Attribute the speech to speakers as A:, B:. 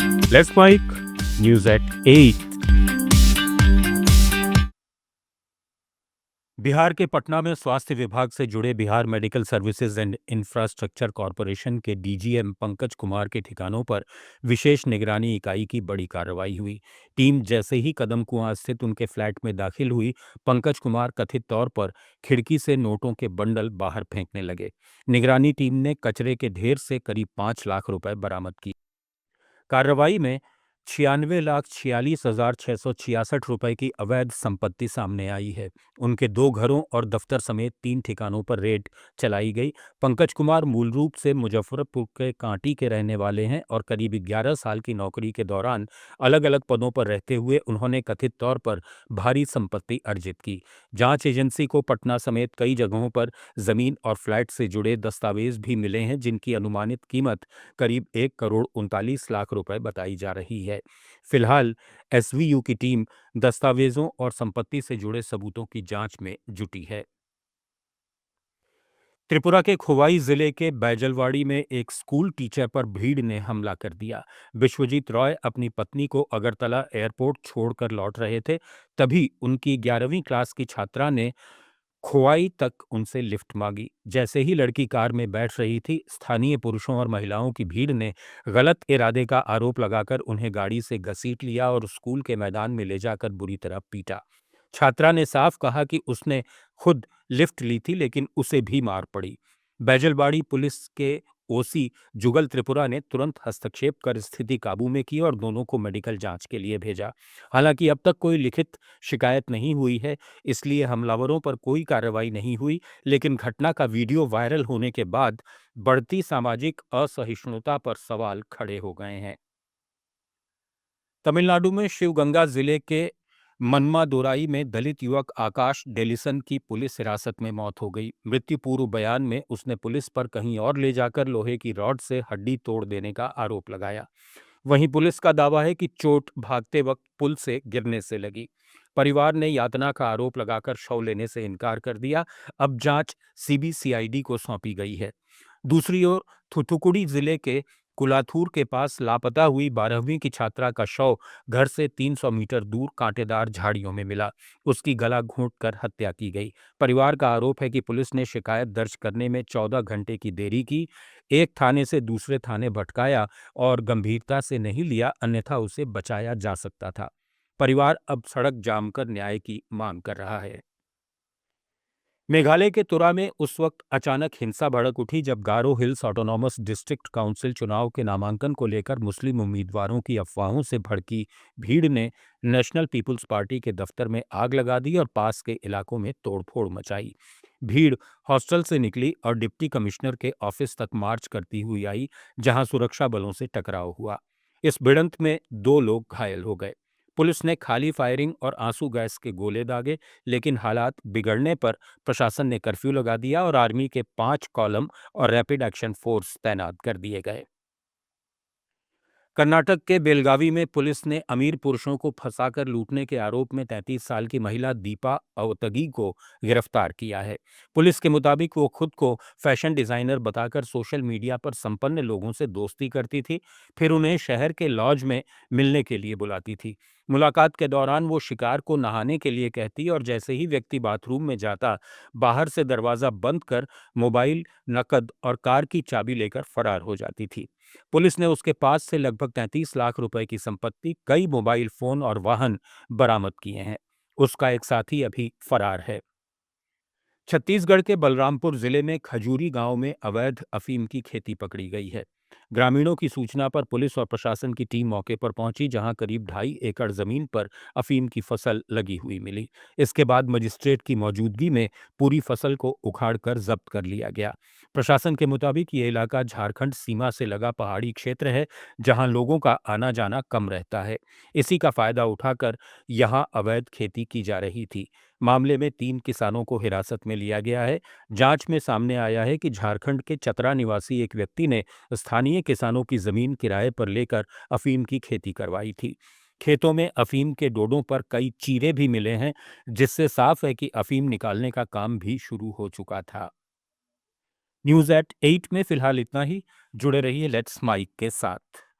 A: Let's mike news at 8। Bihar के पटना में स्वास्थ्य विभाग से जुड़े Bihar medical services and infrastructure corporation के डीजीएम पंकज कुमार के ठिकानों पर विशेष निगरानी इकाई की बड़ी कार्रवाई हुई। टीम जैसे ही कदम कुआं स्थित उनके फ्लैट में दाखिल हुई, पंकज कुमार कथित तौर पर खिड़की से नोटों के बंडल बाहर फेंकने लगे। निगरानी टीम ने कचरे के ढेर से करीब 5 लाख रुपए बरामद किए। कार्रवाई में 96,46,666 रुपए की अवैध संपत्ति सामने आई है। उनके 2 घरों और दफ्तर समेत 3 ठिकानों पर रेड चलाई गई। पंकज कुमार मूल रूप से मुजफ्फरपुर के कांटी के रहने वाले हैं और करीब 11 साल की नौकरी के दौरान अलग अलग पदों पर रहते हुए उन्होंने कथित तौर पर भारी संपत्ति अर्जित की। जांच एजेंसी को पटना समेत कई जगहों पर जमीन और फ्लैट से जुड़े दस्तावेज भी मिले हैं, जिनकी अनुमानित कीमत करीब 1 करोड़ 39 लाख रुपए बताई जा रही है। फिलहाल एसवीयू की टीम दस्तावेजों और संपत्ति से जुड़े सबूतों की जांच में जुटी है। त्रिपुरा के खोवाई जिले के बैजलवाड़ी में एक स्कूल टीचर पर भीड़ ने हमला कर दिया। विश्वजीत रॉय अपनी पत्नी को अगरतला एयरपोर्ट छोड़कर लौट रहे थे, तभी उनकी 11वीं क्लास की छात्रा ने खोवाई तक उनसे लिफ्ट मांगी। जैसे ही लड़की कार में बैठ रही थी, स्थानीय पुरुषों और महिलाओं की भीड़ ने गलत इरादे का आरोप लगाकर उन्हें गाड़ी से घसीट लिया और स्कूल के मैदान में ले जाकर बुरी तरह पीटा। छात्रा ने साफ कहा कि उसने खुद लिफ्ट ली थी, लेकिन उसे भी मार पड़ी। बैजलबाड़ी पुलिस के ओसी जुगल त्रिपुरा ने तुरंत हस्तक्षेप कर स्थिति काबू में की और दोनों को मेडिकल जांच के लिए भेजा। हालांकि अब तक कोई लिखित शिकायत नहीं हुई है, इसलिए हमलावरों पर कोई कार्रवाई नहीं हुई, लेकिन घटना का वीडियो वायरल होने के बाद बढ़ती सामाजिक असहिष्णुता पर सवाल खड़े हो गए हैं। तमिलनाडु में शिवगंगा जिले के मन्मादुराई में दलित युवक आकाश डेलिसन की पुलिस हिरासत में मौत हो गई। मृत्यु पूर्व बयान में उसने पुलिस पर कहीं और ले जाकर लोहे की रॉड से हड्डी तोड़ देने का आरोप लगाया। वहीं पुलिस का दावा है कि चोट भागते वक्त पुल से गिरने से लगी। परिवार ने यातना का आरोप लगाकर शव लेने से इनकार कर दिया। अब जांच सीबीसीआईडी को सौंपी गई है। दूसरी ओर थूथुकुडी जिले के कुलाथूर के पास लापता हुई 12वीं की छात्रा का शव घर से 300 मीटर दूर कांटेदार झाड़ियों में मिला। उसकी गला घोंटकर हत्या की गई। परिवार का आरोप है कि पुलिस ने शिकायत दर्ज करने में 14 घंटे की देरी की, एक थाने से दूसरे थाने भटकाया और गंभीरता से नहीं लिया, अन्यथा उसे बचाया जा सकता था। परिवार अब सड़क जाम कर न्याय की मांग कर रहा है। मेघालय के तुरा में उस वक्त अचानक हिंसा भड़क उठी जब गारो हिल्स ऑटोनॉमस डिस्ट्रिक्ट काउंसिल चुनाव के नामांकन को लेकर मुस्लिम उम्मीदवारों की अफवाहों से भड़की भीड़ ने नेशनल पीपुल्स पार्टी के दफ्तर में आग लगा दी और पास के इलाकों में तोड़फोड़ मचाई। भीड़ हॉस्टल से निकली और डिप्टी कमिश्नर के ऑफिस तक मार्च करती हुई आई, जहां सुरक्षा बलों से टकराव हुआ। इस भिड़ंत में 2 लोग घायल हो गए। पुलिस ने खाली फायरिंग और आंसू गैस के गोले दागे, लेकिन हालात बिगड़ने पर प्रशासन ने कर्फ्यू लगा दिया और आर्मी के 5 कॉलम और रैपिड एक्शन फोर्स तैनात कर दिए गए। कर्नाटक के बेलगावी में पुलिस ने अमीर पुरुषों को फंसाकर लूटने के आरोप में 33 साल की महिला दीपा अवतगी को गिरफ्तार किया है। पुलिस के मुताबिक वो खुद को फैशन डिजाइनर बताकर सोशल मीडिया पर संपन्न लोगों से दोस्ती करती थी, फिर उन्हें शहर के लॉज में मिलने के लिए बुलाती थी। मुलाकात के दौरान वो शिकार को नहाने के लिए कहती और जैसे ही व्यक्ति बाथरूम में जाता, बाहर से दरवाजा बंद कर मोबाइल, नकद और कार की चाबी लेकर फरार हो जाती थी। पुलिस ने उसके पास से लगभग 33 लाख रुपए की संपत्ति, कई मोबाइल फोन और वाहन बरामद किए हैं। उसका एक साथी अभी फरार है। छत्तीसगढ़ के बलरामपुर जिले में खजूरी गांव में अवैध अफीम की खेती पकड़ी गई है। ग्रामीणों की सूचना पर पुलिस और प्रशासन की टीम मौके पर पहुंची, जहां करीब 2.5 एकड़ जमीन पर अफीम की फसल लगी हुई मिली। इसके बाद मजिस्ट्रेट की मौजूदगी में पूरी फसल को उखाड़कर जब्त कर लिया गया। प्रशासन के मुताबिक ये इलाका झारखंड सीमा से लगा पहाड़ी क्षेत्र है, जहां लोगों का आना जाना कम रहता है। इसी का फायदा उठाकर यहां अवैध खेती की जा रही थी। मामले में 3 किसानों को हिरासत में लिया गया है। जांच में सामने आया है कि झारखंड के चतरा निवासी एक व्यक्ति ने स्थानीय किसानों की जमीन किराए पर लेकर अफीम की खेती करवाई थी। खेतों में अफीम के डोडों पर कई चीरे भी मिले हैं, जिससे साफ है कि अफीम निकालने का काम भी शुरू हो चुका था। न्यूज एट 8 में फिलहाल इतना ही। जुड़े रहिए लेट्स माइक के साथ।